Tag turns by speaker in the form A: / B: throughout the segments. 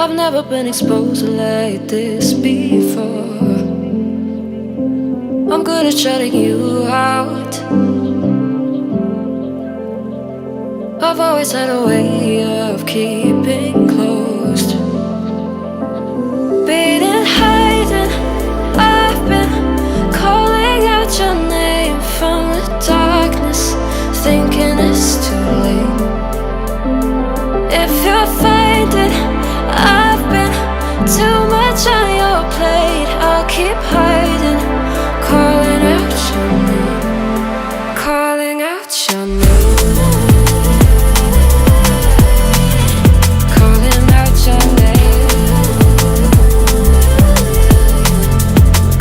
A: I've never been exposed like this before. I'm good at shutting you out. I've always had a way of keeping closed. Being hiding, I've been calling out your name from the darkness, thinking it's too late. If you're finding I've been too much on your plate, I'll keep hiding, calling out your name, calling out your name, calling out your name,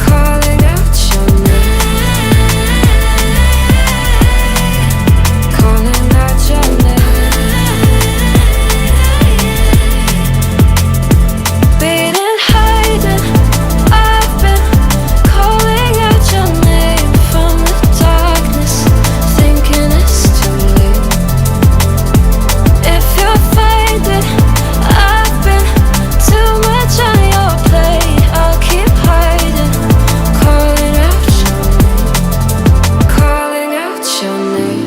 A: calling out your name, calling out your name.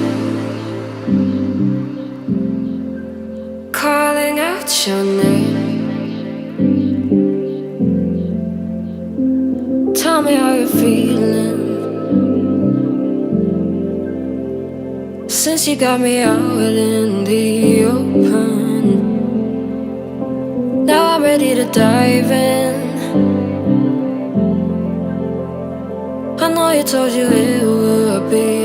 A: Calling out your name. Tell me how you're feeling since you got me out in the open. Now I'm ready to dive in. I know you told you it would be